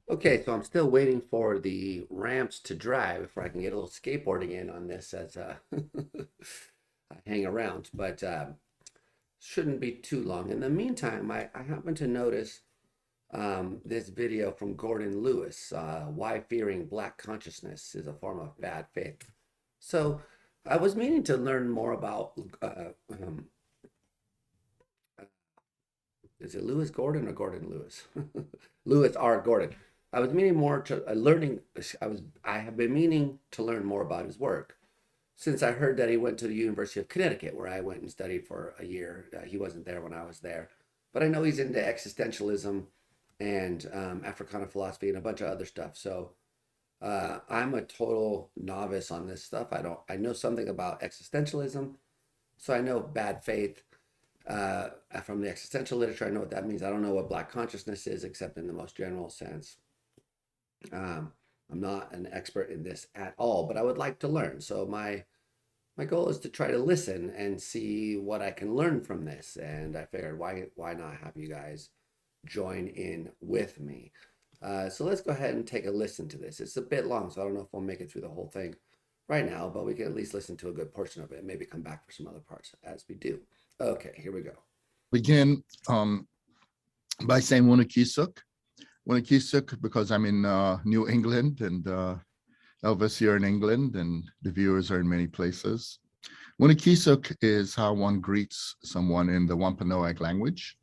Okay, so I'm still waiting for the ramps to dry before I can get a little skateboarding in on this as I hang around, but shouldn't be too long. In the meantime, I happen to notice this video from Gordon Lewis, Why Fearing Black Consciousness is a Form of Bad Faith. So I was meaning to learn more about, is it Lewis Gordon or Gordon Lewis? Lewis R. Gordon. I was meaning more to learning. I have been meaning to learn more about his work since I heard that he went to the University of Connecticut, where I went and studied for a year. He wasn't there when I was there, but I know he's into existentialism and Africana philosophy and a bunch of other stuff. So I'm a total novice on this stuff. I don't. I know something about existentialism, so I know bad faith from the existential literature. I know what that means. I don't know what Black consciousness is, except in the most general sense. Um, I'm not an expert in this at all, but I would like to learn. So my goal is to try to listen and see what I can learn from this. And I figured, why not have you guys join in with me? So let's go ahead and take a listen to this. It's a bit long, so I don't know if we'll make it through the whole thing right now, but we can at least listen to a good portion of it and maybe come back for some other parts as we do. Okay, here we go. Begin by saying Winnikisuk. Winnikisuk because I'm in New England and Elvis, you're in England and the viewers are in many places. Winnikisuk is how one greets someone in the Wampanoag language.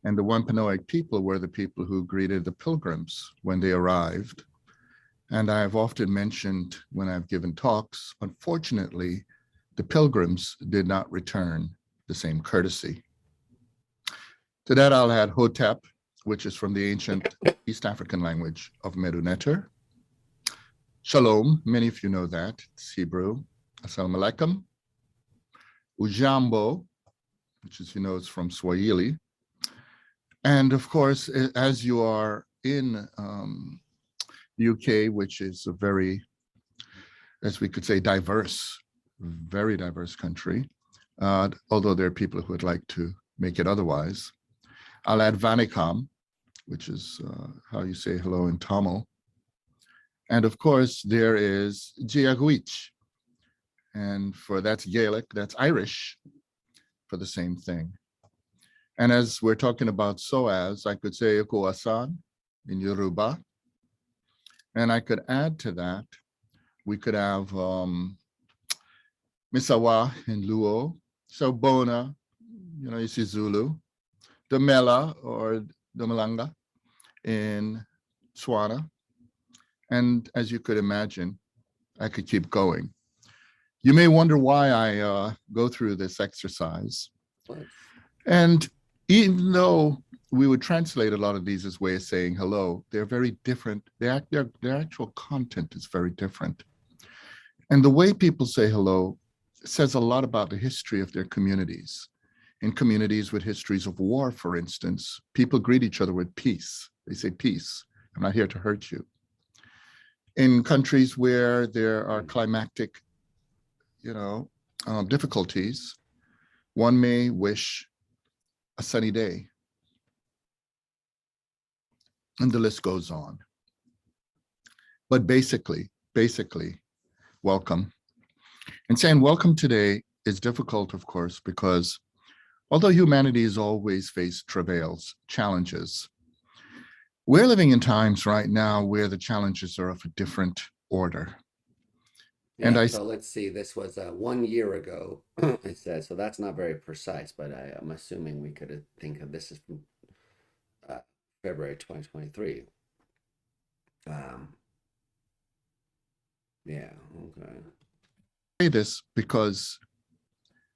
And the Wampanoag people were the people who greeted the pilgrims when they arrived. And I've often mentioned when I've given talks, unfortunately, the pilgrims did not return the same courtesy. To that, I'll add Hotep, which is from the ancient East African language of Medu Shalom, many of you know that, it's Hebrew. Assalamu alaikum. Ujambo, which is, you know, it's from Swahili. And of course, as you are in the UK, which is a very, as we could say, diverse, very diverse country, although there are people who would like to make it otherwise. I'll add Vanikam, which is how you say hello in Tamil. And of course, there is Giagwich. And for that's Gaelic, that's Irish for the same thing. And as we're talking about SOAS, I could say Okuasan in Yoruba. And I could add to that, we could have Misawa in Luo, Sobona, you know, Zulu, Domela or Domalanga in Tswana. And as you could imagine, I could keep going. You may wonder why I go through this exercise. And even though we would translate a lot of these as ways of saying hello, they're very different. Their actual content is very different. And the way people say hello says a lot about the history of their communities. In communities with histories of war, for instance, people greet each other with peace. They say, peace, I'm not here to hurt you. In countries where there are climactic, you know, difficulties, one may wish a sunny day. And the list goes on. But basically, welcome. And saying welcome today is difficult, of course, because although humanity has always faced travails, challenges, we're living in times right now where the challenges are of a different order. Yeah, so let's see. This was 1 year ago, it says. So that's not very precise, but I'm assuming we could think of this as from uh, February 2023. Um, yeah, okay. say this because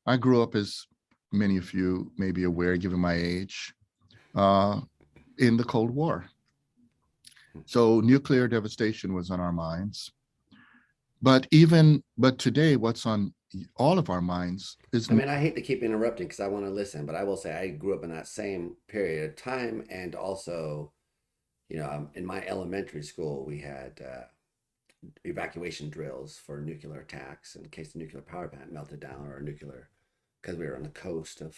I grew up, as many of you may be aware, given my age, in the Cold War. So nuclear devastation was on our minds. But today, what's on all of our minds is. I mean, I hate to keep interrupting because I want to listen, but I will say I grew up in that same period of time. And also, in my elementary school, we had evacuation drills for nuclear attacks in case the nuclear power plant melted down or because we were on the coast of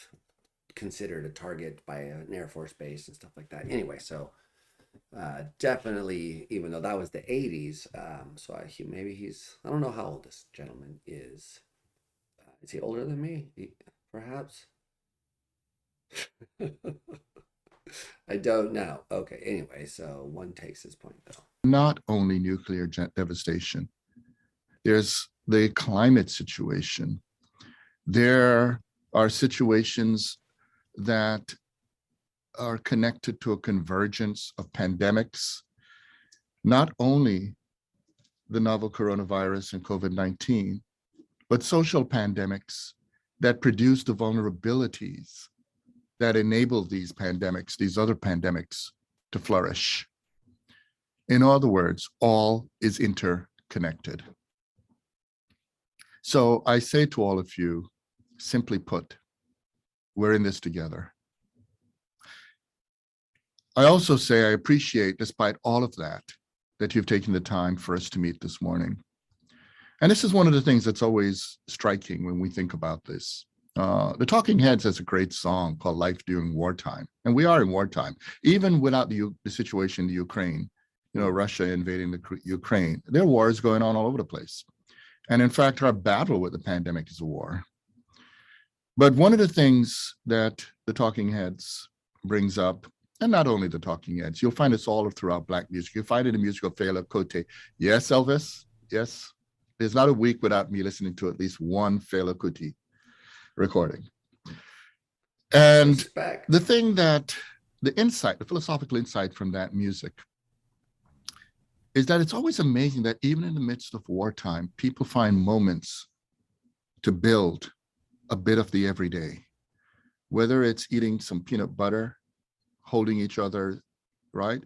considered a target by an Air Force base and stuff like that. Anyway, so Definitely, even though that was the 80s. Maybe he's, I don't know how old this gentleman is. Is he older than me? Perhaps? I don't know. Okay, anyway, so one takes his point though. Not only nuclear devastation, there's the climate situation. There are situations that are connected to a convergence of pandemics, not only the novel coronavirus and COVID-19, but social pandemics that produce the vulnerabilities that enable these pandemics, these other pandemics, to flourish. In other words, all is interconnected. So I say to all of you, simply put, we're in this together. I also say I appreciate, despite all of that, that you've taken the time for us to meet this morning. And this is one of the things that's always striking when we think about this. The Talking Heads has a great song called Life During Wartime. And we are in wartime, even without the situation in the Ukraine, Russia invading the Ukraine. There are wars going on all over the place. And in fact, our battle with the pandemic is a war. But one of the things that the Talking Heads brings up, and not only the Talking Heads, you'll find this all throughout Black music. You'll find it in the music of Fela Kuti. Yes, Elvis, yes. There's not a week without me listening to at least one Fela Kuti recording. And Respect. the thing that, the insight, the philosophical insight from that music is that it's always amazing that even in the midst of wartime, people find moments to build a bit of the everyday, whether it's eating some peanut butter, holding each other, right?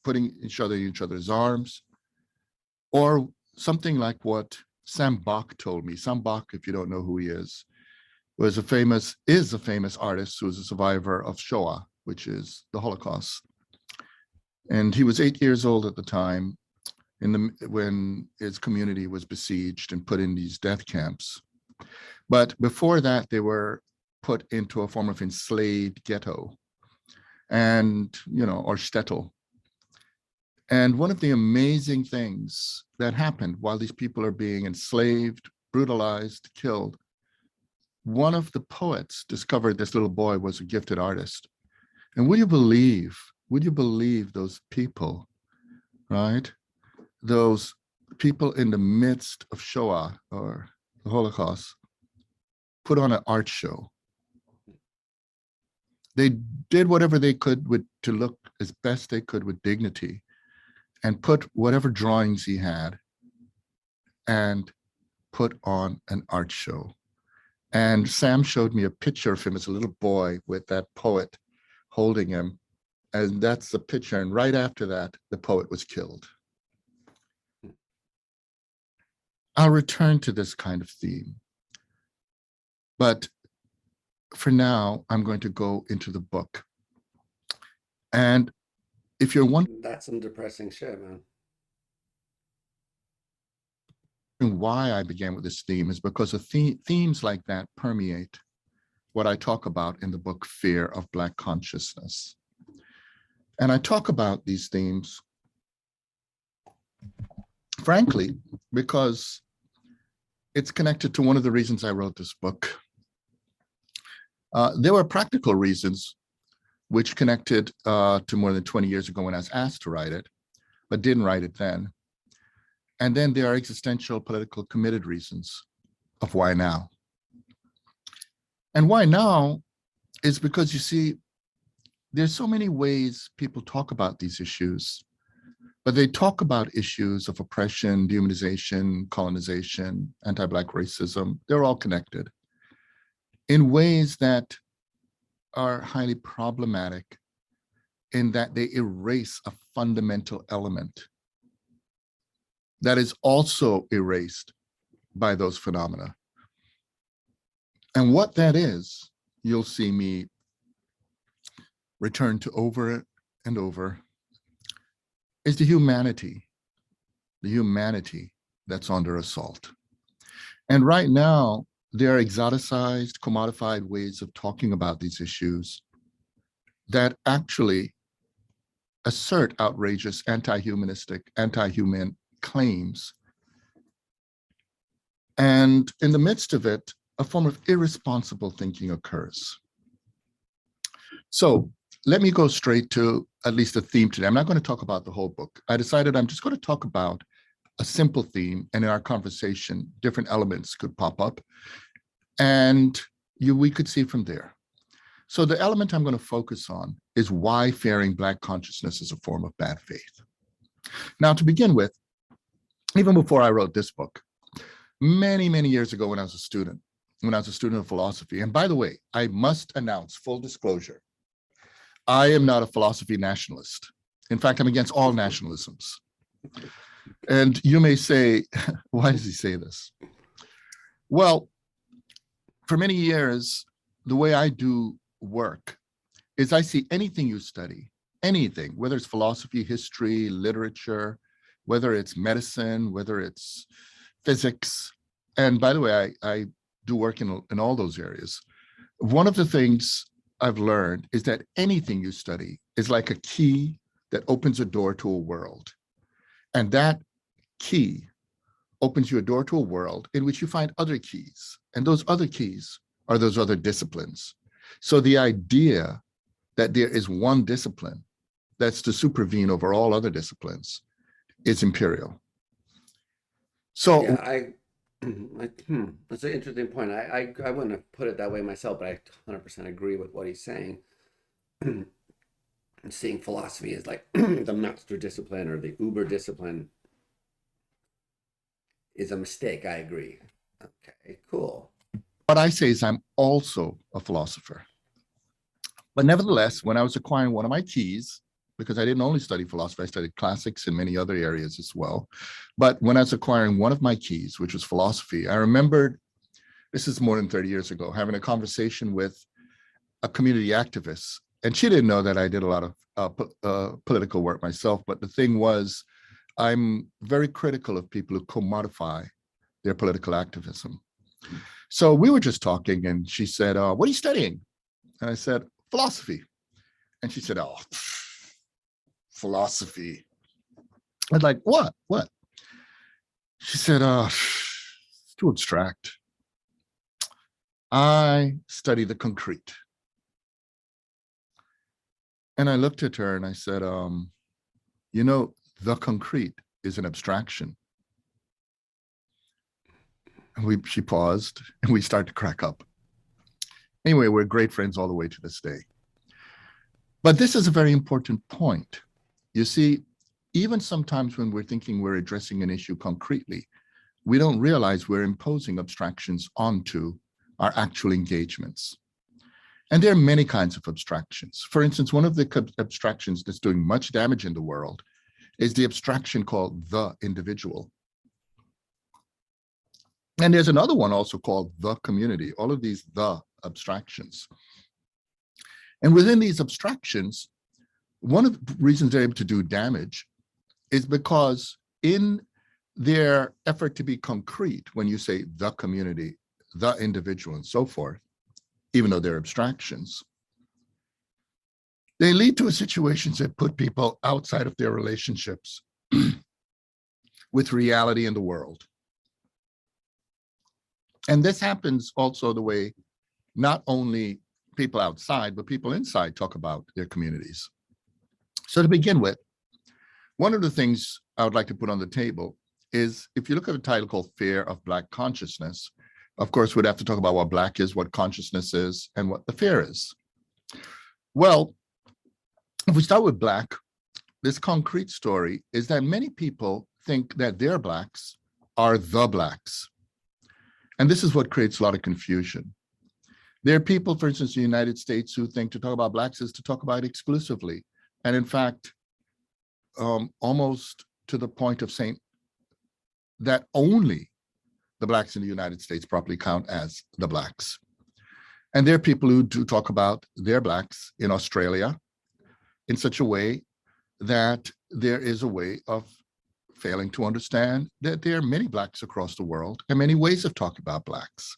Putting each other in each other's arms, or something like what Sam Bach told me. Sam Bach, if you don't know who he is a famous artist who was a survivor of Shoah, which is the Holocaust. And he was 8 years old at the time when his community was besieged and put in these death camps. But before that, they were put into a form of enslaved ghetto and, or shtetl. And one of the amazing things that happened while these people are being enslaved, brutalized, killed, one of the poets discovered this little boy was a gifted artist. And would you believe those people, right? Those people in the midst of Shoah or the Holocaust put on an art show. They did whatever they could to look as best they could with dignity and put whatever drawings he had and put on an art show. And Sam showed me a picture of him as a little boy with that poet holding him. And that's the picture. And right after that, the poet was killed. I'll return to this kind of theme. But for now, I'm going to go into the book. And if you're wondering, that's some depressing shit, man. Why I began with this theme is because the themes like that permeate what I talk about in the book, Fear of Black Consciousness. And I talk about these themes, frankly, because it's connected to one of the reasons I wrote this book. There were practical reasons which connected to more than 20 years ago when I was asked to write it, but didn't write it then. And then there are existential, political, committed reasons of why now. And why now is because, you see, there's so many ways people talk about these issues, but they talk about issues of oppression, dehumanization, colonization, anti-Black racism. They're all connected in ways that are highly problematic in that they erase a fundamental element that is also erased by those phenomena. And what that is, you'll see me return to over and over, is the humanity that's under assault. And right now, there are exoticized, commodified ways of talking about these issues that actually assert outrageous anti-humanistic, anti-human claims. And in the midst of it, a form of irresponsible thinking occurs. So let me go straight to at least a theme today. I'm not going to talk about the whole book. I decided I'm just going to talk about a simple theme, and in our conversation, different elements could pop up, and we could see from there. So the element I'm going to focus on is why fearing Black consciousness is a form of bad faith. Now, to begin with, even before I wrote this book, many, many years ago when I was a student of philosophy, and by the way, I must announce full disclosure, I am not a philosophy nationalist. In fact, I'm against all nationalisms. And you may say, why does he say this? Well, for many years, the way I do work is I see anything you study, anything, whether it's philosophy, history, literature, whether it's medicine, whether it's physics. And by the way, I do work in all those areas. One of the things I've learned is that anything you study is like a key that opens a door to a world. And that key opens you a door to a world in which you find other keys. And those other keys are those other disciplines. So the idea that there is one discipline that's to supervene over all other disciplines is imperial. So yeah, that's an interesting point. I wouldn't have put it that way myself, but I 100% agree with what he's saying. Seeing philosophy as like the master discipline or the uber discipline is a mistake. I agree. Okay, cool. what I say is I'm also a philosopher. But nevertheless, when I was acquiring one of my keys, because I didn't only study philosophy, I studied classics and many other areas as well. But when I was acquiring one of my keys, which was philosophy, I remembered, this is more than 30 years ago, having a conversation with a community activist. And she didn't know that I did a lot of political work myself. But the thing was, I'm very critical of people who commodify their political activism. So we were just talking and she said, what are you studying? And I said, philosophy. And she said, oh, philosophy. I was like, what? What? She said, it's too abstract. I study the concrete. And I looked at her and I said, you know, the concrete is an abstraction. And she paused and we started to crack up. Anyway, we're great friends all the way to this day. But this is a very important point. You see, even sometimes when we're thinking we're addressing an issue concretely, we don't realize we're imposing abstractions onto our actual engagements. And there are many kinds of abstractions. For instance, one of the abstractions that's doing much damage in the world is the abstraction called the individual. And there's another one also called the community, all of these the abstractions. And within these abstractions, one of the reasons they're able to do damage is because in their effort to be concrete, when you say the community, the individual, and so forth, even though they're abstractions, they lead to situations that put people outside of their relationships with reality in the world. And this happens also the way not only people outside, but people inside talk about their communities. So to begin with, one of the things I would like to put on the table is, if you look at a title called Fear of Black Consciousness, of course, we'd have to talk about what Black is, what consciousness is, and what the fear is. Well, if we start with Black, this concrete story is that many people think that their Blacks are the Blacks. And this is what creates a lot of confusion. There are people, for instance, in the United States who think to talk about Blacks is to talk about exclusively. And in fact, almost to the point of saying that only the Blacks in the United States properly count as the Blacks. And there are people who do talk about their Blacks in Australia in such a way that there is a way of failing to understand that there are many Blacks across the world and many ways of talking about Blacks.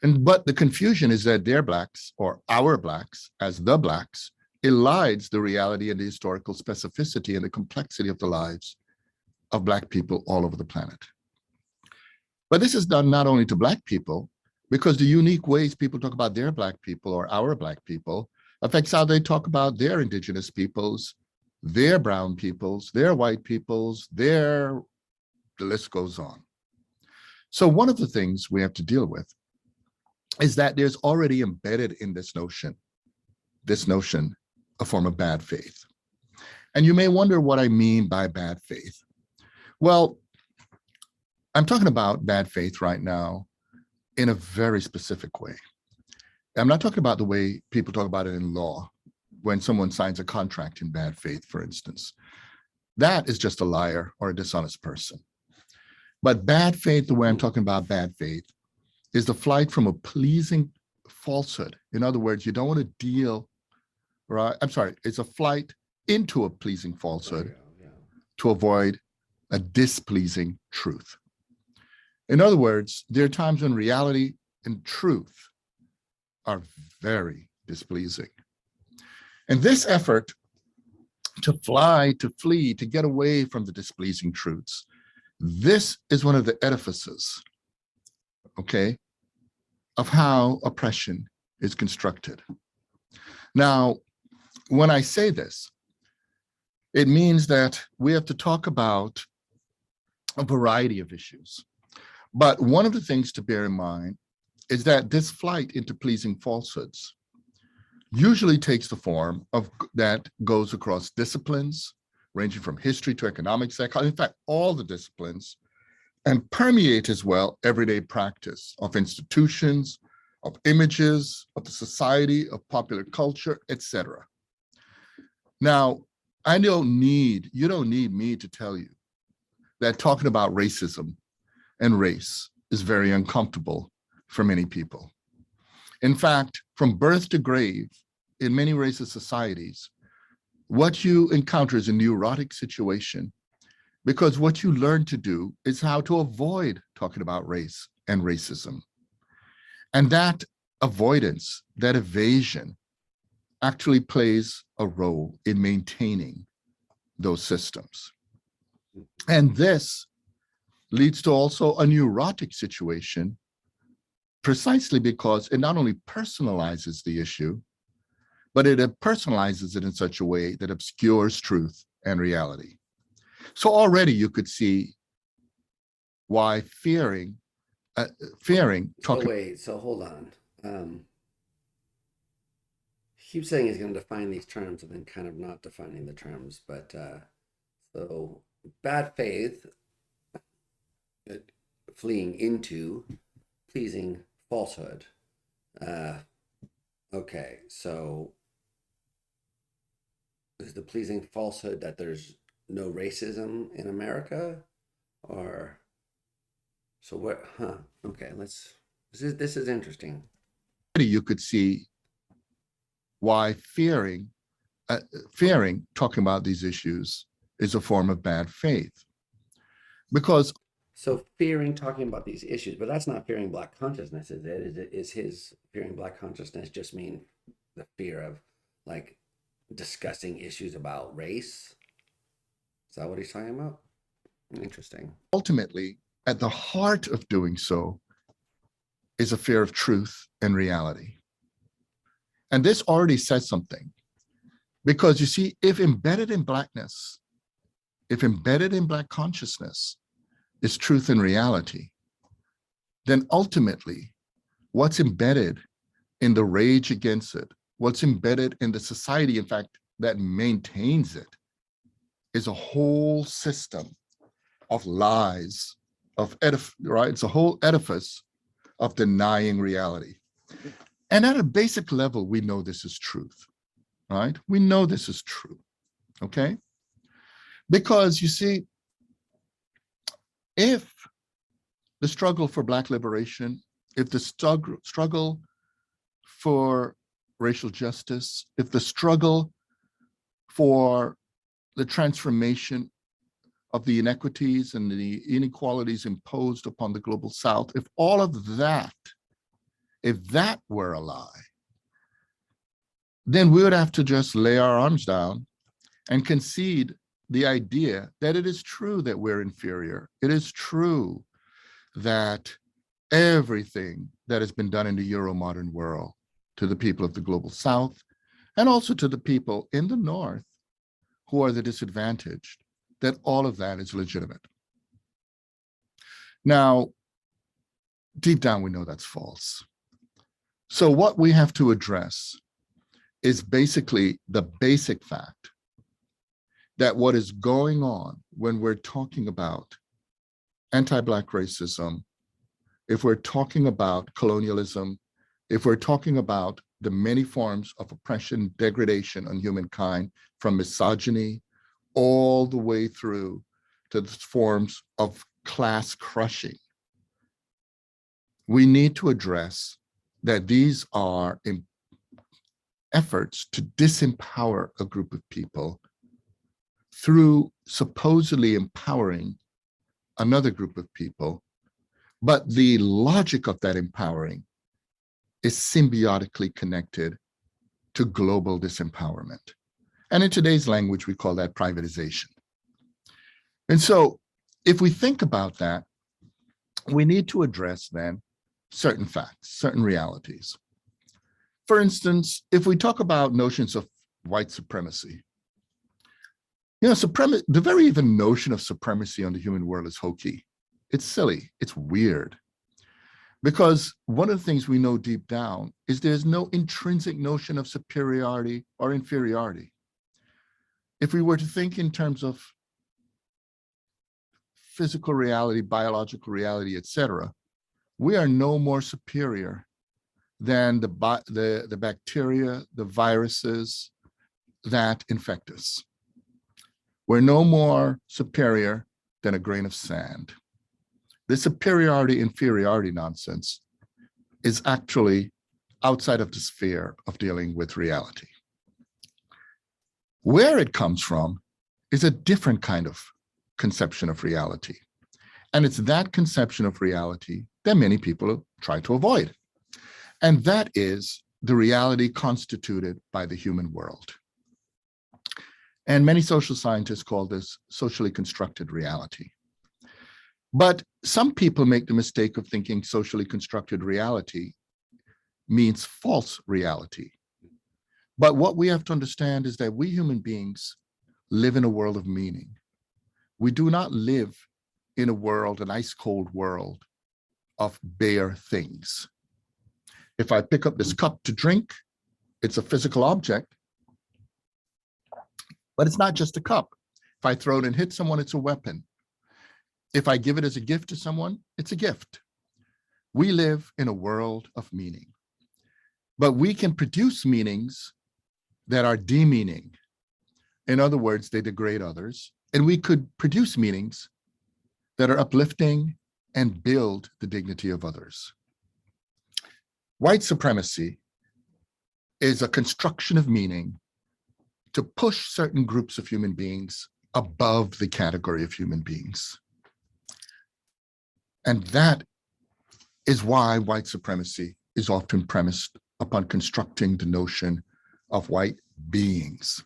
But the confusion is that their Blacks or our Blacks as the Blacks elides the reality and the historical specificity and the complexity of the lives of Black people all over the planet. But this is done not only to Black people, because the unique ways people talk about their Black people or our Black people affects how they talk about their indigenous peoples, their brown peoples, their white peoples, the list goes on. So one of the things we have to deal with is that there's already embedded in this notion, a form of bad faith. And you may wonder what I mean by bad faith. Well, I'm talking about bad faith right now in a very specific way. I'm not talking about the way people talk about it in law, when someone signs a contract in bad faith, for instance. That is just a liar or a dishonest person. But bad faith, the way I'm talking about bad faith, is the flight from a pleasing falsehood. In other words, you don't want to deal, right? I'm sorry, it's a flight into a pleasing falsehood to avoid a displeasing truth. In other words, there are times when reality and truth are very displeasing. And this effort to fly, to flee, to get away from the displeasing truths, this is one of the edifices, okay, of how oppression is constructed. Now, when I say this, it means that we have to talk about a variety of issues. But one of the things to bear in mind is that this flight into pleasing falsehoods usually takes the form of that goes across disciplines, ranging from history to economics, psychology, in fact, all the disciplines, and permeate as well everyday practice of institutions, of images, of the society, of popular culture, etc. Now, you don't need me to tell you that talking about racism and race is very uncomfortable for many people. In fact, from birth to grave, in many racist societies, what you encounter is a neurotic situation, because what you learn to do is how to avoid talking about race and racism. And that avoidance, that evasion, actually plays a role in maintaining those systems. And this leads to also a neurotic situation, precisely because it not only personalizes the issue, but it personalizes it in such a way that obscures truth and reality. So already you could see why fearing. So hold on. He keeps saying he's going to define these terms and then kind of not defining the terms. But so bad faith, fleeing into pleasing falsehood. Okay, so is the pleasing falsehood that there's no racism in America, or so what? Huh? Okay, this is interesting. You could see why fearing talking about these issues is a form of bad faith, because so fearing talking about these issues, but that's not fearing Black consciousness, is it? Is his fearing Black consciousness just mean the fear of like discussing issues about race? Is that what he's talking about? Interesting. Ultimately, at the heart of doing so is a fear of truth and reality. And this already says something, because you see, if embedded in Blackness, if embedded in Black consciousness is truth and reality, then ultimately what's embedded in the rage against it, what's embedded in the society, in fact, that maintains it, is a whole system of lies, right? It's a whole edifice of denying reality. And at a basic level, we know this is truth, right? We know this is true, okay? Because you see, if the struggle for Black liberation, if the struggle for racial justice, if the struggle for the transformation of the inequities and the inequalities imposed upon the global South, if all of that, if that were a lie, then we would have to just lay our arms down and concede the idea that it is true that we're inferior. It is true that everything that has been done in the Euro-modern world to the people of the global South, and also to the people in the North who are the disadvantaged, that all of that is legitimate. Now, deep down, we know that's false. So what we have to address is basically the basic fact that what is going on when we're talking about anti-Black racism, if we're talking about colonialism, if we're talking about the many forms of oppression, degradation on humankind, from misogyny all the way through to the forms of class crushing, we need to address that these are efforts to disempower a group of people through supposedly empowering another group of people, but the logic of that empowering is symbiotically connected to global disempowerment. And in today's language, we call that privatization. And so if we think about that, we need to address then certain facts, certain realities. For instance, if we talk about notions of white supremacy, the very even notion of supremacy on the human world is hokey. It's silly, it's weird. Because one of the things we know deep down is there's no intrinsic notion of superiority or inferiority. If we were to think in terms of physical reality, biological reality, etc., we are no more superior than the bacteria, the viruses that infect us. We're no more superior than a grain of sand. The superiority, inferiority nonsense is actually outside of the sphere of dealing with reality. Where it comes from is a different kind of conception of reality. And it's that conception of reality that many people try to avoid. And that is the reality constituted by the human world. And many social scientists call this socially constructed reality. But some people make the mistake of thinking socially constructed reality means false reality. But what we have to understand is that we human beings live in a world of meaning. We do not live in a world, an ice cold world of bare things. If I pick up this cup to drink, it's a physical object, but it's not just a cup. If I throw it and hit someone, it's a weapon. If I give it as a gift to someone, it's a gift. We live in a world of meaning, but we can produce meanings that are demeaning. In other words, they degrade others, and we could produce meanings that are uplifting and build the dignity of others. White supremacy is a construction of meaning to push certain groups of human beings above the category of human beings. And that is why white supremacy is often premised upon constructing the notion of white beings.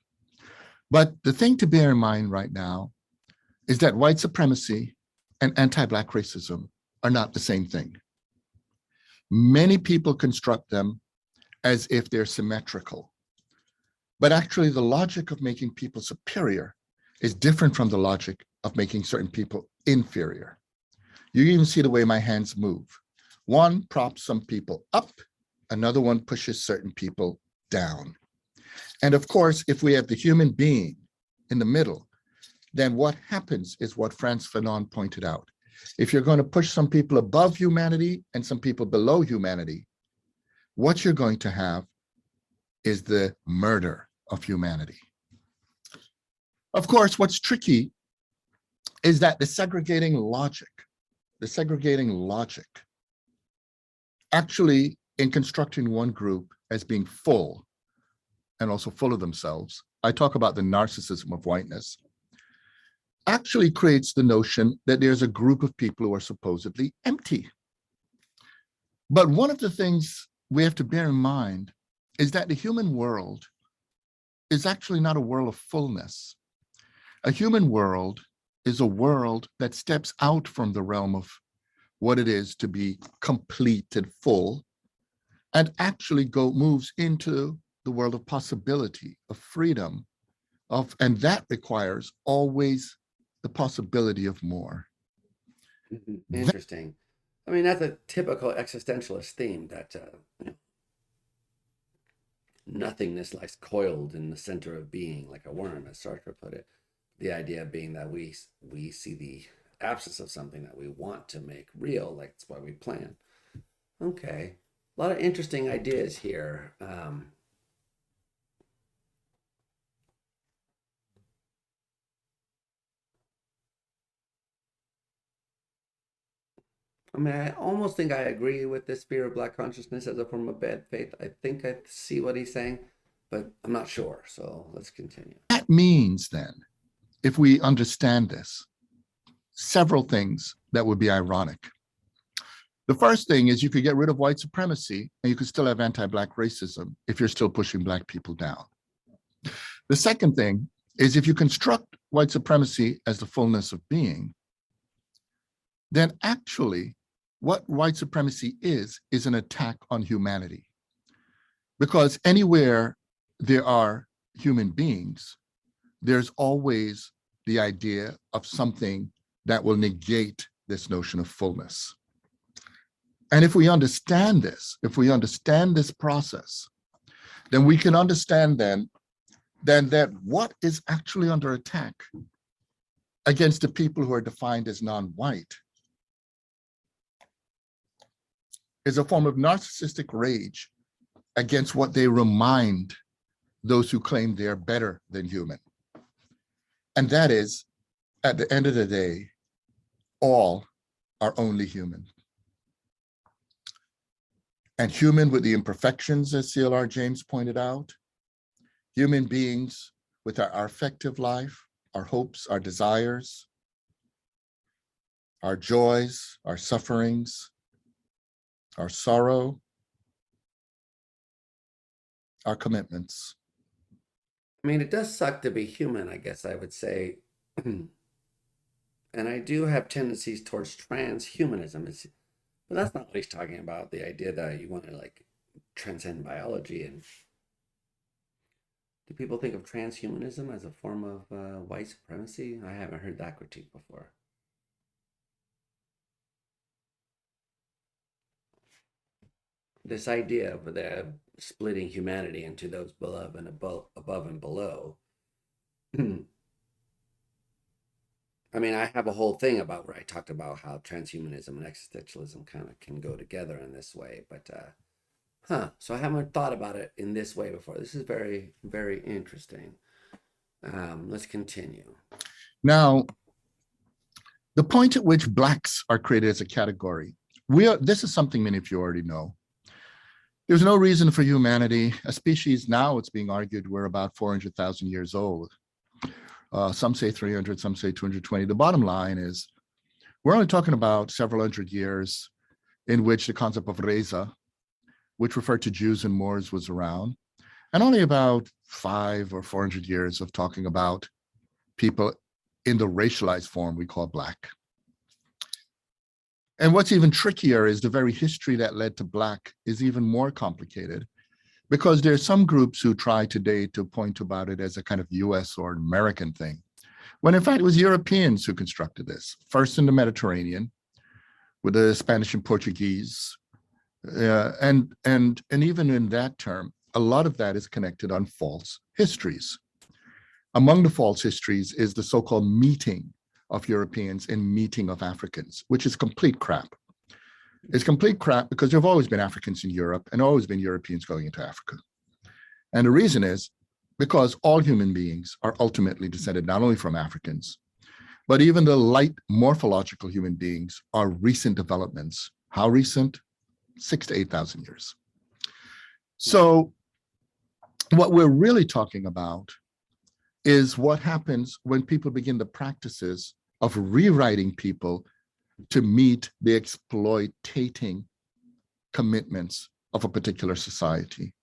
But the thing to bear in mind right now is that white supremacy and anti-Black racism are not the same thing. Many people construct them as if they're symmetrical. But actually, the logic of making people superior is different from the logic of making certain people inferior. You even see the way my hands move. One props some people up, another one pushes certain people down. And of course, if we have the human being in the middle, then what happens is what Frantz Fanon pointed out. If you're going to push some people above humanity and some people below humanity, what you're going to have is the murder of humanity. Of course, what's tricky is that the segregating logic actually, in constructing one group as being full and also full of themselves, I talk about the narcissism of whiteness, actually creates the notion that there's a group of people who are supposedly empty. But one of the things we have to bear in mind is that the human world is actually not a world of fullness. A human world is a world that steps out from the realm of what it is to be complete and full, and actually moves into the world of possibility, of freedom, and that requires always the possibility of more. Interesting. I mean, that's a typical existentialist theme that nothingness lies coiled in the center of being, like a worm, as Sartre put it. The idea being that we see the absence of something that we want to make real, like that's why we plan. Okay, a lot of interesting ideas here. I mean, I almost think I agree with this fear of Black consciousness as a form of bad faith. I think I see what he's saying, but I'm not sure. So let's continue. That means then, if we understand this, several things that would be ironic. The first thing is you could get rid of white supremacy and you could still have anti-Black racism if you're still pushing Black people down. The second thing is if you construct white supremacy as the fullness of being, then actually what white supremacy is an attack on humanity. Because anywhere there are human beings, there's always the idea of something that will negate this notion of fullness. And if we understand this, process, then we can understand then that what is actually under attack against the people who are defined as non-white is a form of narcissistic rage against what they remind those who claim they are better than human. And that is, at the end of the day, all are only human. And human with the imperfections, as C.L.R. James pointed out, human beings with our affective life, our hopes, our desires, our joys, our sufferings, our sorrow, our commitments. I mean, it does suck to be human, I guess I would say. And I do have tendencies towards transhumanism. But that's not what he's talking about. The idea that you want to like transcend biology. And do people think of transhumanism as a form of white supremacy? I haven't heard that critique before. This idea of the splitting humanity into those above and below. I mean, I have a whole thing about where I talked about how transhumanism and existentialism kind of can go together in this way, but so I haven't thought about it in this way before. This is very, very interesting. Let's continue. Now, the point at which Blacks are created as a category, this is something many of you already know. There's no reason for humanity. A species now, it's being argued, we're about 400,000 years old. Some say 300, some say 220. The bottom line is we're only talking about several hundred years in which the concept of Reza, which referred to Jews and Moors, was around, and only about 500 or 400 years of talking about people in the racialized form we call Black. And what's even trickier is the very history that led to Black is even more complicated, because there are some groups who try today to point about it as a kind of US or American thing, when in fact it was Europeans who constructed this, first in the Mediterranean with the Spanish and Portuguese. And even in that term, a lot of that is connected on false histories. Among the false histories is the so-called meeting of Europeans and meeting of Africans, which is complete crap. It's complete crap because there have always been Africans in Europe and always been Europeans going into Africa. And the reason is because all human beings are ultimately descended not only from Africans, but even the light morphological human beings are recent developments. How recent? 6,000 to 8,000 years. So what we're really talking about is what happens when people begin the practices of rewriting people to meet the exploitating commitments of a particular society.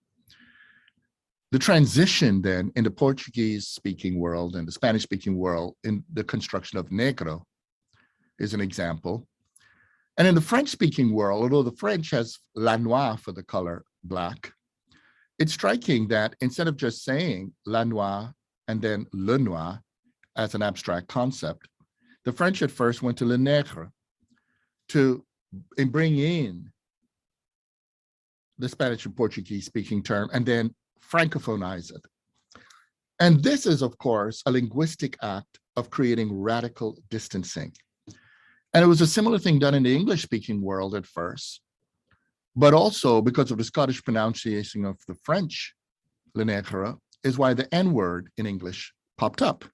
The transition then in the Portuguese speaking world and the Spanish speaking world in the construction of negro is an example. And in the French speaking world, although the French has la noire for the color black, it's striking that instead of just saying la noire and then le noir as an abstract concept, the French at first went to le nègre to bring in the Spanish and Portuguese speaking term and then Francophonize it. And this is, of course, a linguistic act of creating radical distancing. And it was a similar thing done in the English speaking world at first, but also because of the Scottish pronunciation of the French le nègre is why the N word in English popped up.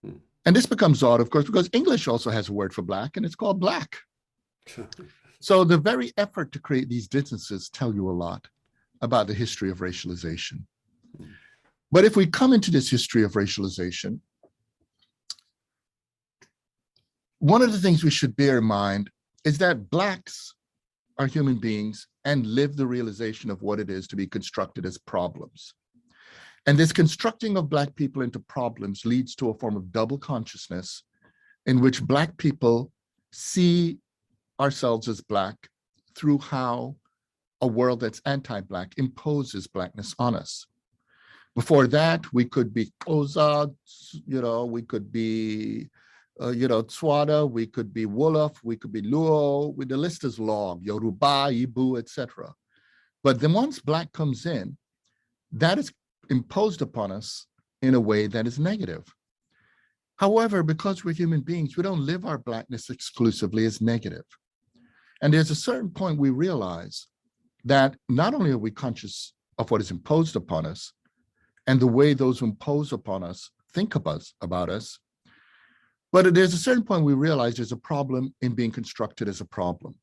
And this becomes odd, of course, because English also has a word for black and it's called black. So the very effort to create these distances tell you a lot about the history of racialization. But if we come into this history of racialization, one of the things we should bear in mind is that Blacks are human beings and live the realization of what it is to be constructed as problems. And this constructing of Black people into problems leads to a form of double consciousness in which Black people see ourselves as Black through how a world that's anti-Black imposes Blackness on us. Before that, we could be Xhosa, we could be, Tswana, we could be Wolof, we could be Luo, the list is long, Yoruba, Igbo, etc. But then once Black comes in, that is imposed upon us in a way that is negative. However, because we're human beings, we don't live our Blackness exclusively as negative. And there's a certain point we realize that not only are we conscious of what is imposed upon us and the way those who impose upon us think about us, but there's a certain point we realize there's a problem in being constructed as a problem.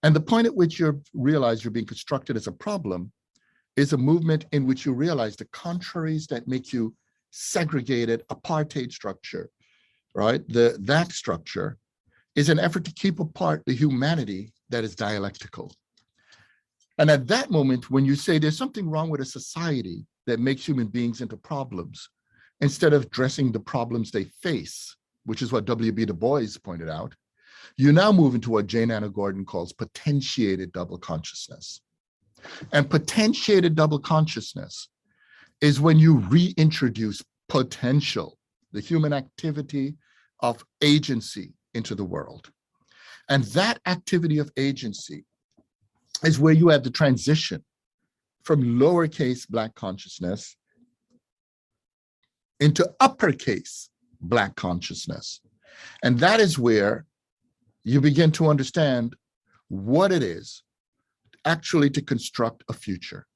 And the point at which you realize you're being constructed as a problem is a movement in which you realize the contraries that make you segregated apartheid structure, right? That structure is an effort to keep apart the humanity that is dialectical. And at that moment, when you say there's something wrong with a society that makes human beings into problems, instead of addressing the problems they face, which is what W.B. Du Bois pointed out, you now move into what Jane Anna Gordon calls potentiated double consciousness. And potentiated double consciousness is when you reintroduce potential, the human activity of agency into the world. And that activity of agency is where you have the transition from lowercase Black consciousness into uppercase Black consciousness. And that is where you begin to understand what it is actually to construct a future.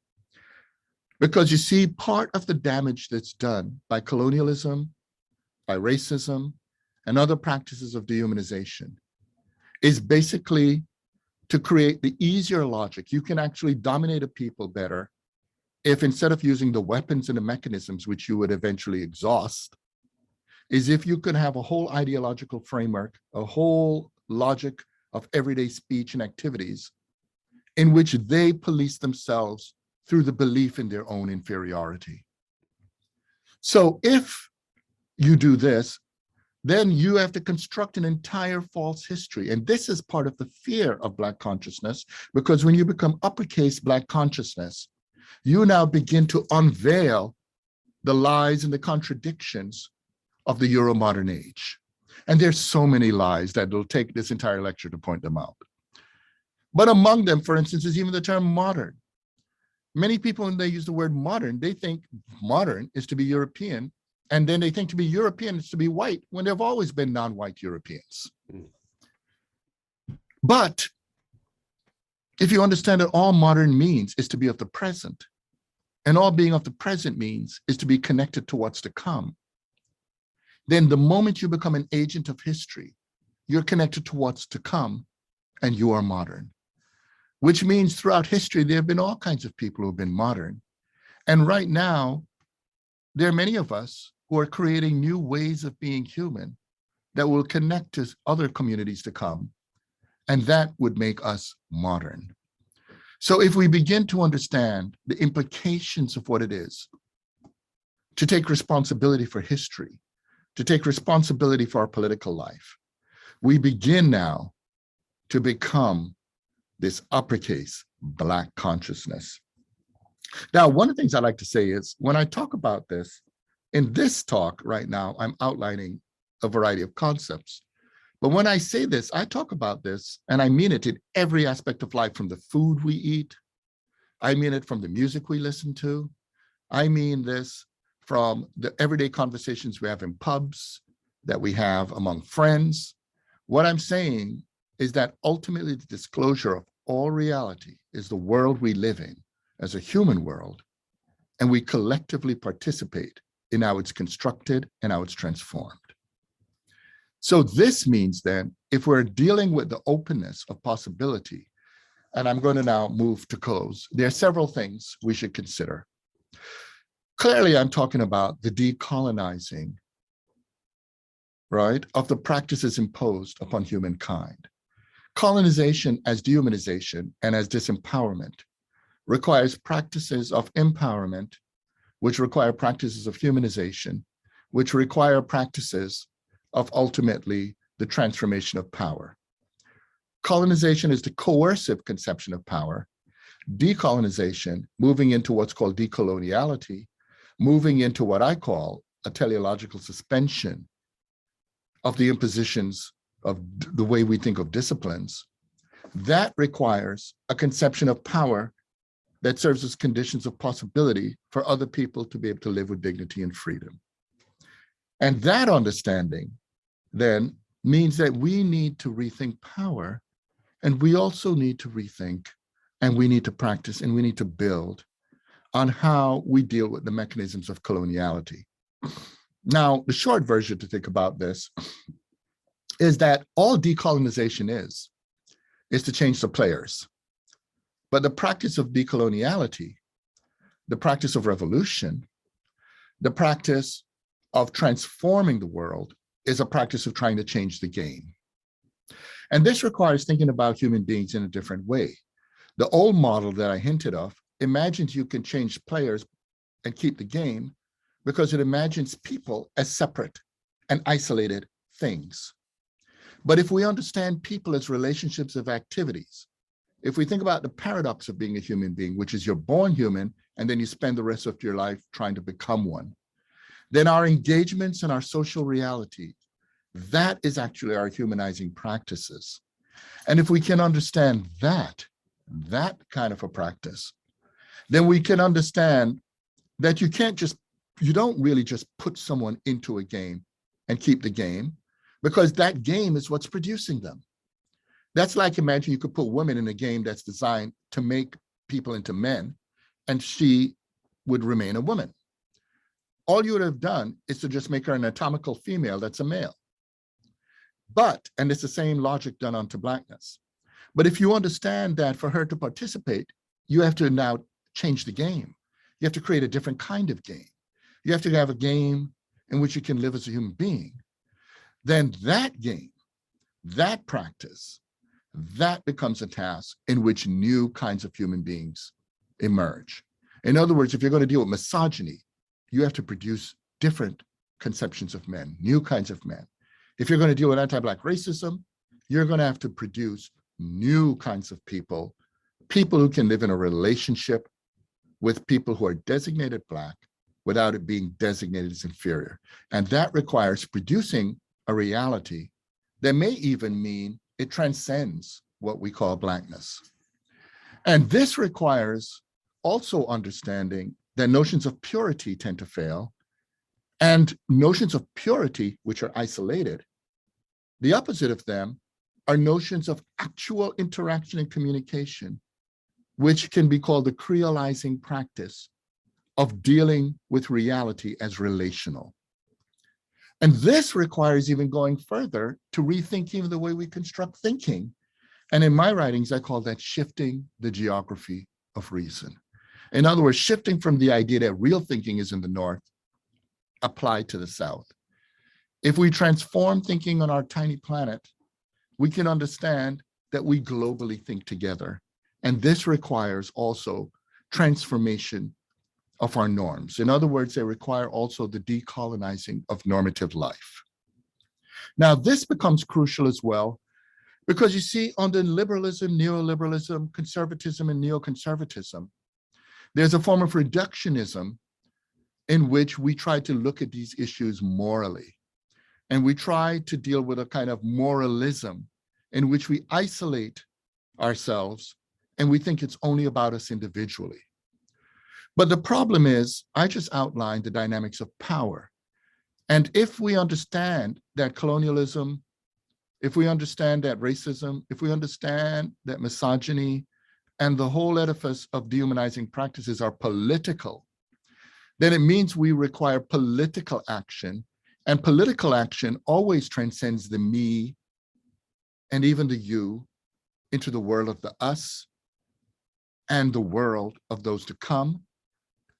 Because you see, part of the damage that's done by colonialism, by racism, and other practices of dehumanization is basically to create the easier logic. You can actually dominate a people better if, instead of using the weapons and the mechanisms which you would eventually exhaust, is if you could have a whole ideological framework, a whole logic of everyday speech and activities in which they police themselves through the belief in their own inferiority. So if you do this, then you have to construct an entire false history. And this is part of the fear of Black consciousness, because when you become uppercase Black consciousness, you now begin to unveil the lies and the contradictions of the Euro-modern age. And there's so many lies that it'll take this entire lecture to point them out. But among them, for instance, is even the term modern. Many people, when they use the word modern, they think modern is to be European, and then they think to be European is to be white, when there have always been non-white Europeans. But if you understand that all modern means is to be of the present, and all being of the present means is to be connected to what's to come, then the moment you become an agent of history, you're connected to what's to come, and you are modern. Which means throughout history, there have been all kinds of people who have been modern. And right now, there are many of us who are creating new ways of being human that will connect to other communities to come. And that would make us modern. So if we begin to understand the implications of what it is to take responsibility for history, to take responsibility for our political life, we begin now to become this uppercase Black consciousness. Now, one of the things I like to say is when I talk about this, in this talk right now, I'm outlining a variety of concepts. But when I say this, I talk about this and I mean it in every aspect of life, from the food we eat. I mean it from the music we listen to. I mean this from the everyday conversations we have in pubs, that we have among friends. What I'm saying is that ultimately the disclosure of all reality is the world we live in as a human world, and we collectively participate in how it's constructed and how it's transformed. So this means then, if we're dealing with the openness of possibility, and I'm going to now move to close, there are several things we should consider. Clearly, I'm talking about the decolonizing, right, of the practices imposed upon humankind. Colonization as dehumanization and as disempowerment requires practices of empowerment, which require practices of humanization, which require practices of ultimately the transformation of power. Colonization is the coercive conception of power. Decolonization, moving into what's called decoloniality, moving into what I call a teleological suspension of the impositions of the way we think of disciplines, that requires a conception of power that serves as conditions of possibility for other people to be able to live with dignity and freedom. And that understanding then means that we need to rethink power, and we also need to rethink, and we need to practice, and we need to build on how we deal with the mechanisms of coloniality. Now, the short version to think about this is that all decolonization is to change the players. But the practice of decoloniality, the practice of revolution, the practice of transforming the world is a practice of trying to change the game. And this requires thinking about human beings in a different way. The old model that I hinted of imagines you can change players and keep the game because it imagines people as separate and isolated things. But if we understand people as relationships of activities, if we think about the paradox of being a human being, which is you're born human and then you spend the rest of your life trying to become one, then our engagements and our social reality, that is actually our humanizing practices. And if we can understand that kind of a practice, then we can understand that you don't really just put someone into a game and keep the game, because that game is what's producing them. That's like, imagine you could put women in a game that's designed to make people into men, and she would remain a woman. All you would have done is to just make her an anatomical female that's a male. But, and it's the same logic done onto Blackness. But if you understand that for her to participate, you have to now change the game. You have to create a different kind of game. You have to have a game in which you can live as a human being. Then that game, that practice, that becomes a task in which new kinds of human beings emerge. In other words, if you're going to deal with misogyny, you have to produce different conceptions of men, new kinds of men. If you're going to deal with anti-Black racism, you're going to have to produce new kinds of people who can live in a relationship with people who are designated Black without it being designated as inferior. And that requires producing a reality that may even mean it transcends what we call Blackness. And this requires also understanding that notions of purity tend to fail, and notions of purity, which are isolated, the opposite of them are notions of actual interaction and communication, which can be called the creolizing practice of dealing with reality as relational. And this requires even going further to rethinking the way we construct thinking. And in my writings, I call that shifting the geography of reason. In other words, shifting from the idea that real thinking is in the North, applied to the South. If we transform thinking on our tiny planet, we can understand that we globally think together. And this requires also transformation of our norms. In other words, they require also the decolonizing of normative life. Now, this becomes crucial as well, because you see, under liberalism, neoliberalism, conservatism, and neoconservatism, there's a form of reductionism in which we try to look at these issues morally. And we try to deal with a kind of moralism in which we isolate ourselves and we think it's only about us individually. But the problem is, I just outlined the dynamics of power. And if we understand that colonialism, if we understand that racism, if we understand that misogyny and the whole edifice of dehumanizing practices are political, then it means we require political action. And political action always transcends the me and even the you into the world of the us and the world of those to come,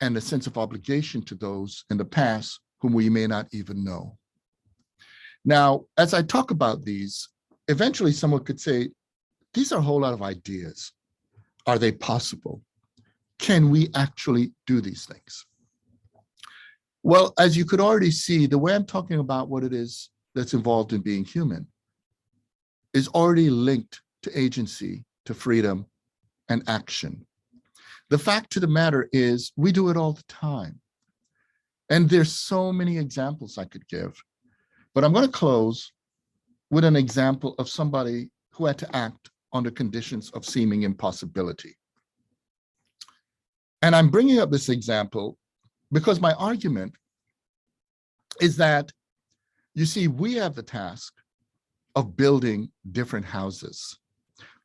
and the sense of obligation to those in the past whom we may not even know. Now, as I talk about these, eventually someone could say, these are a whole lot of ideas. Are they possible? Can we actually do these things? Well, as you could already see, the way I'm talking about what it is that's involved in being human is already linked to agency, to freedom, and action. The fact of the matter is, we do it all the time. And there's so many examples I could give, but I'm going to close with an example of somebody who had to act under conditions of seeming impossibility. And I'm bringing up this example because my argument is that, you see, we have the task of building different houses.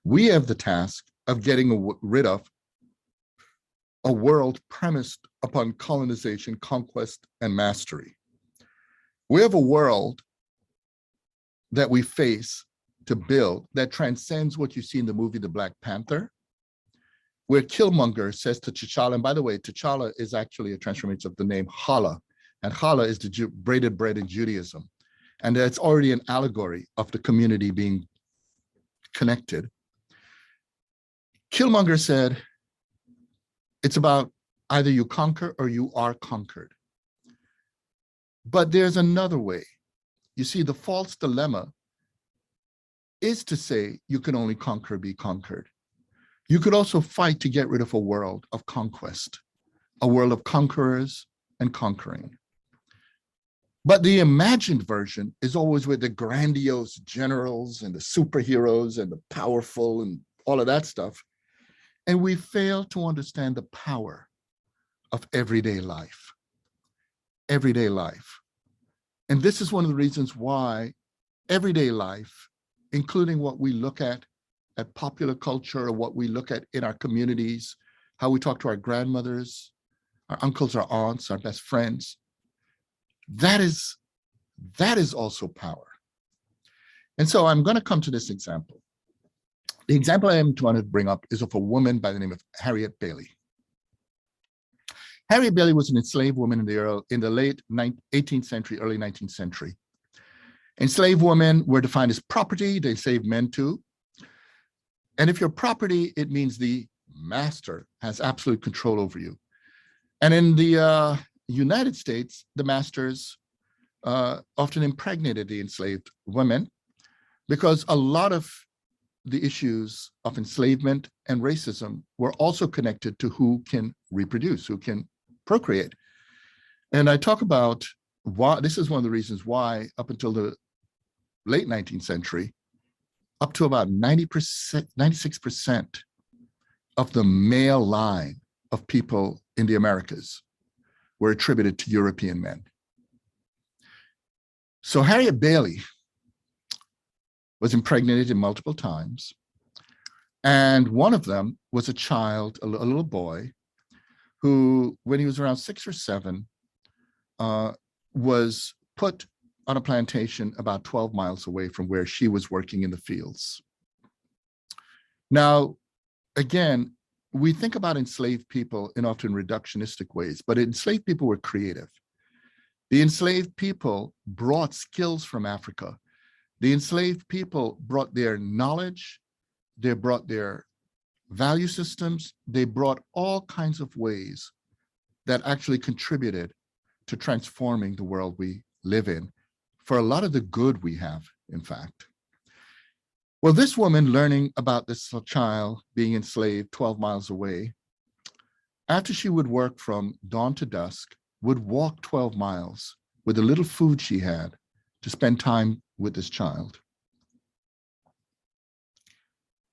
We have the task of getting rid of a world premised upon colonization, conquest, and mastery. We have a world that we face to build that transcends what you see in the movie The Black Panther, where Killmonger says to T'Challa, and by the way, T'Challa is actually a transformation of the name Challah, and Challah is the braided bread in Judaism. And it's already an allegory of the community being connected. Killmonger said, it's about either you conquer or you are conquered. But there's another way. You see, the false dilemma is to say you can only conquer, be conquered. You could also fight to get rid of a world of conquest, a world of conquerors and conquering. But the imagined version is always with the grandiose generals and the superheroes and the powerful and all of that stuff. And we fail to understand the power of everyday life. Everyday life. And this is one of the reasons why everyday life, including what we look at popular culture, or what we look at in our communities, how we talk to our grandmothers, our uncles, our aunts, our best friends, that is also power. And so I'm going to come to this example. The example I am trying to bring up is of a woman by the name of Harriet Bailey. Harriet Bailey was an enslaved woman in the late 18th century, early 19th century. Enslaved women were defined as property. They enslaved men too. And if you're property, it means the master has absolute control over you. And in the United States, the masters often impregnated the enslaved women, because a lot of the issues of enslavement and racism were also connected to who can reproduce, who can procreate. And I talk about why this is one of the reasons why up until the late 19th century, up to about 90%, 96% of the male line of people in the Americas were attributed to European men. So Harriet Bailey was impregnated multiple times. And one of them was a child, a little boy, who, when he was around 6 or 7, was put on a plantation about 12 miles away from where she was working in the fields. Now, again, we think about enslaved people in often reductionistic ways, but enslaved people were creative. The enslaved people brought skills from Africa. The enslaved people brought their knowledge, they brought their value systems, they brought all kinds of ways that actually contributed to transforming the world we live in for a lot of the good we have, in fact. Well, this woman learning about this child being enslaved 12 miles away, after she would work from dawn to dusk, would walk 12 miles with the little food she had to spend time with this child.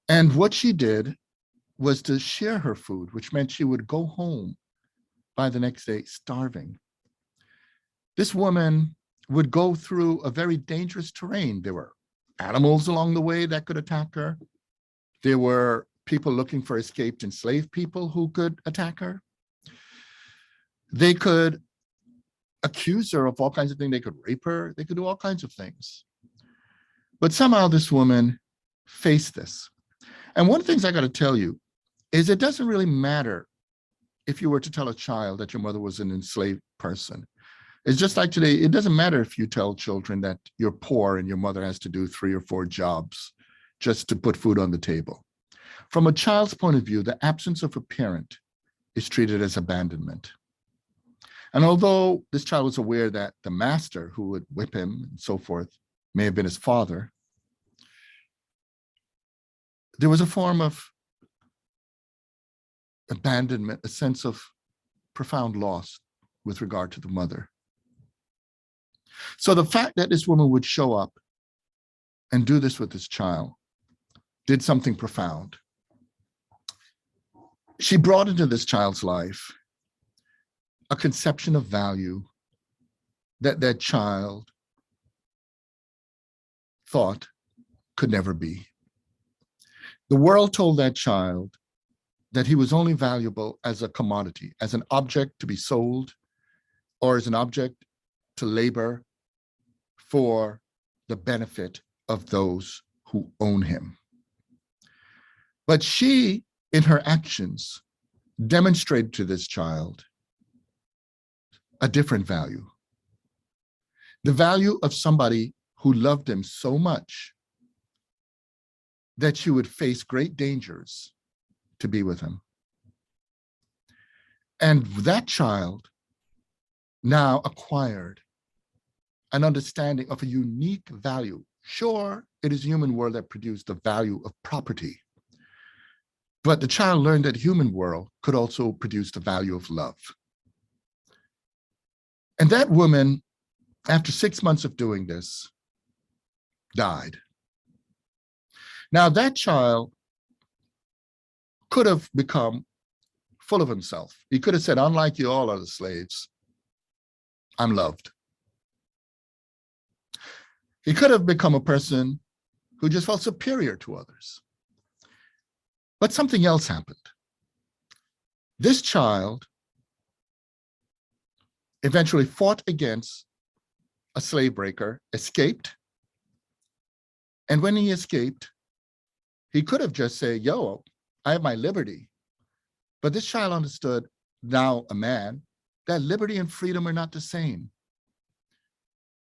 And what she did was to share her food, which meant she would go home by the next day starving. This woman would go through a very dangerous terrain. There were animals along the way that could attack her. There were people looking for escaped enslaved people who could attack her. They could accuse her of all kinds of things. They could rape her. They could do all kinds of things. But somehow this woman faced this. And one of the things I got to tell you is it doesn't really matter if you were to tell a child that your mother was an enslaved person. It's just like today, it doesn't matter if you tell children that you're poor and your mother has to do 3 or 4 jobs just to put food on the table. From a child's point of view, the absence of a parent is treated as abandonment. And although this child was aware that the master who would whip him and so forth may have been his father, there was a form of abandonment, a sense of profound loss with regard to the mother. So the fact that this woman would show up and do this with this child did something profound. She brought into this child's life a conception of value that that child thought could never be. The world told that child that he was only valuable as a commodity, as an object to be sold, or as an object to labor for the benefit of those who own him. But she, in her actions, demonstrated to this child a different value. The value of somebody who loved him so much that she would face great dangers to be with him. And that child now acquired an understanding of a unique value. Sure, it is the human world that produced the value of property, but the child learned that the human world could also produce the value of love. And that woman, after 6 months of doing this, died. Now that child could have become full of himself. He could have said, unlike you all other slaves, I'm loved. He could have become a person who just felt superior to others. But something else happened. This child eventually fought against a slave breaker, escaped. And when he escaped, he could have just said, yo, I have my liberty. But this child understood, now a man, that liberty and freedom are not the same.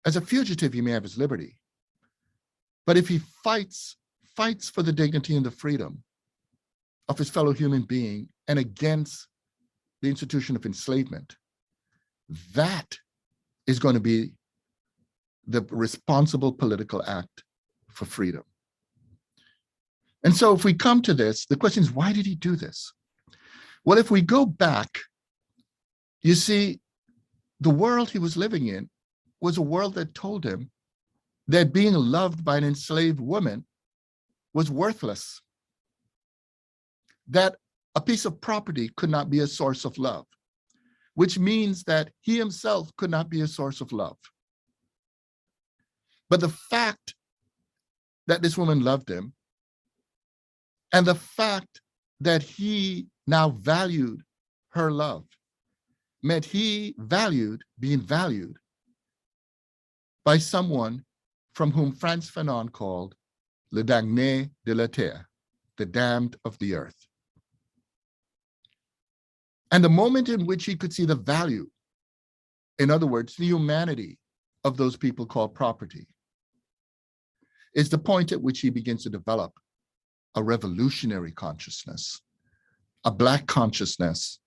As a fugitive, he may have his liberty. But if he fights for the dignity and the freedom of his fellow human being and against the institution of enslavement, that is going to be the responsible political act for freedom. And so if we come to this, the question is, why did he do this? Well, if we go back, you see, the world he was living in was a world that told him that being loved by an enslaved woman was worthless, that a piece of property could not be a source of love, which means that he himself could not be a source of love. But the fact that this woman loved him, and the fact that he now valued her love, meant he valued being valued by someone from whom Frantz Fanon called le damné de la terre, the damned of the earth. And the moment in which he could see the value, in other words, the humanity of those people called property, is the point at which he begins to develop a revolutionary consciousness, a Black consciousness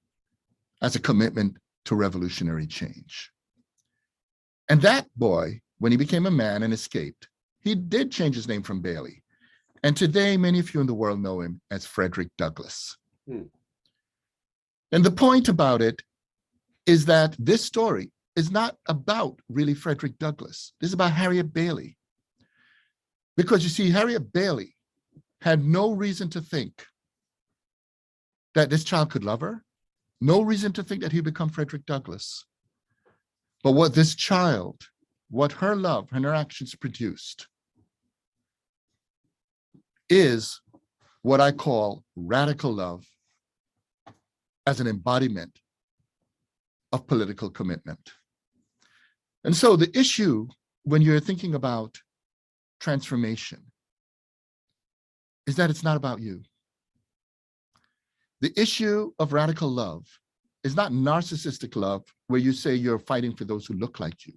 as a commitment to revolutionary change. And that boy, when he became a man and escaped, he did change his name from Bailey. And today, many of you in the world know him as Frederick Douglass. Hmm. And the point about it is that this story is not about really Frederick Douglass. This is about Harriet Bailey. Because you see, Harriet Bailey had no reason to think that this child could love her, no reason to think that he'd become Frederick Douglass. But what this child, what her love and her actions produced is what I call radical love as an embodiment of political commitment. And so the issue when you're thinking about transformation is that it's not about you. The issue of radical love is not narcissistic love where you say you're fighting for those who look like you.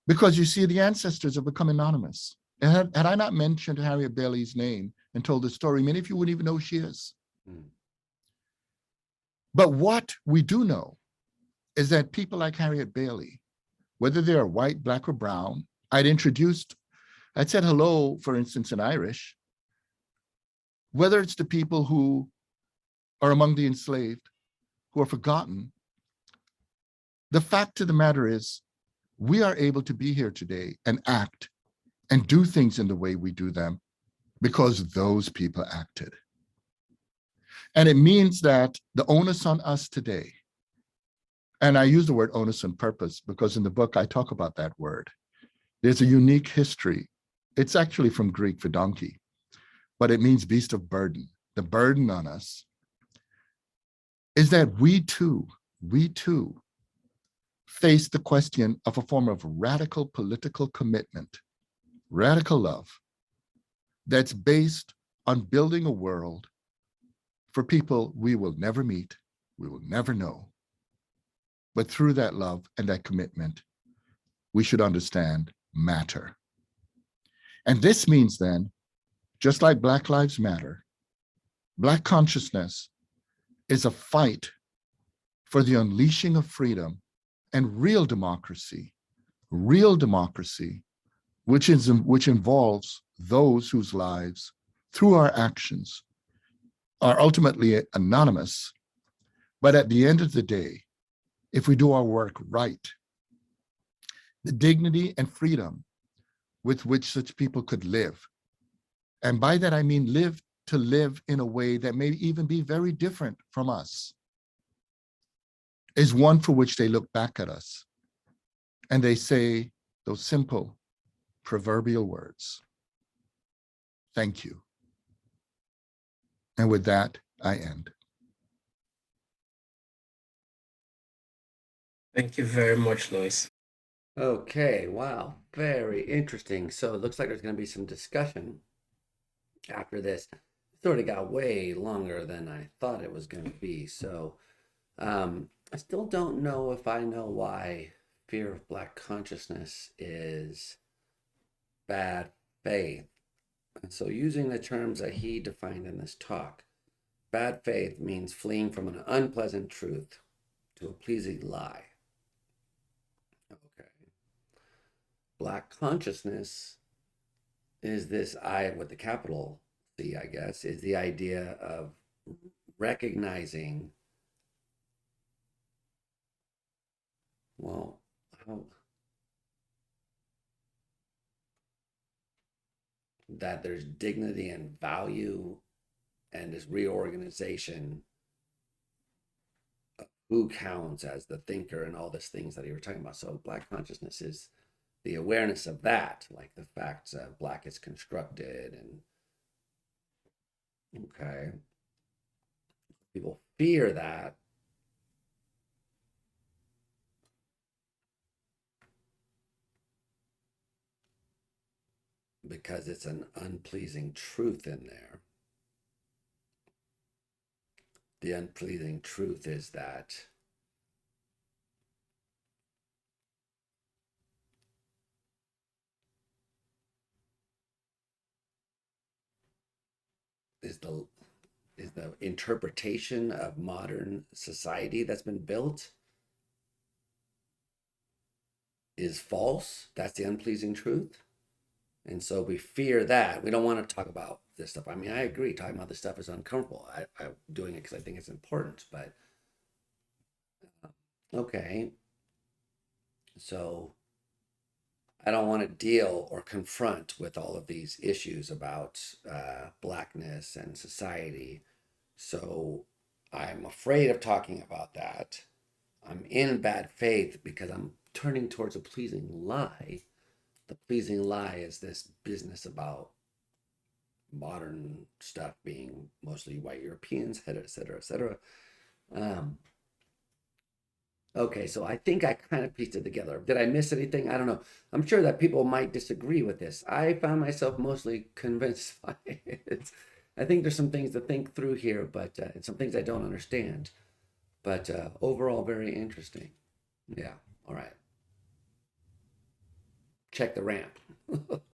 Because you see, the ancestors have become anonymous. And had I not mentioned Harriet Bailey's name and told the story, many of you wouldn't even know who she is. Mm. But what we do know is that people like Harriet Bailey, whether they're white, Black, or brown, I'd said hello, for instance, in Irish, whether it's the people who are among the enslaved, who are forgotten, the fact of the matter is, we are able to be here today and act and do things in the way we do them because those people acted. And it means that the onus on us today, and I use the word onus on purpose because in the book I talk about that word. There's a unique history. It's actually from Greek for donkey, but it means beast of burden. The burden on us is that we too face the question of a form of radical political commitment, radical love, that's based on building a world for people we will never meet, we will never know. But through that love and that commitment, we should understand matter. And this means then, just like Black Lives Matter, Black consciousness is a fight for the unleashing of freedom and real democracy, which involves those whose lives, through our actions, are ultimately anonymous. But at the end of the day, if we do our work right, the dignity and freedom with which such people could live, and by that I mean live in a way that may even be very different from us, is one for which they look back at us and they say those simple proverbial words, thank you. And with that, I end. Thank you very much, Louis. Okay, wow, very interesting. So it looks like there's going to be some discussion after this. It sort of got way longer than I thought it was going to be. So I still don't know if I know why fear of Black consciousness is bad faith. And so using the terms that he defined in this talk, bad faith means fleeing from an unpleasant truth to a pleasing lie. Okay. Black consciousness is this I with the capital C, I guess, is the idea of recognizing, well, that there's dignity and value and this reorganization of who counts as the thinker and all these things that you were talking about. So Black consciousness is the awareness of that, like the fact that Black is constructed, and okay, people fear that because it's an unpleasing truth in there. The unpleasing truth is that is the interpretation of modern society that's been built is false. That's the unpleasing truth. And so we fear that. We don't want to talk about this stuff. I mean, I agree, talking about this stuff is uncomfortable. I'm doing it because I think it's important, but okay. So I don't want to deal or confront with all of these issues about blackness and society. So I'm afraid of talking about that. I'm in bad faith because I'm turning towards a pleasing lie. The pleasing lie is this business about modern stuff being mostly white Europeans, et cetera, et cetera. Okay, so I think I kind of pieced it together. Did I miss anything? I don't know. I'm sure that people might disagree with this. I found myself mostly convinced by it. I think there's some things to think through here, but some things I don't understand. But overall, very interesting. Yeah. All right. Check the ramp.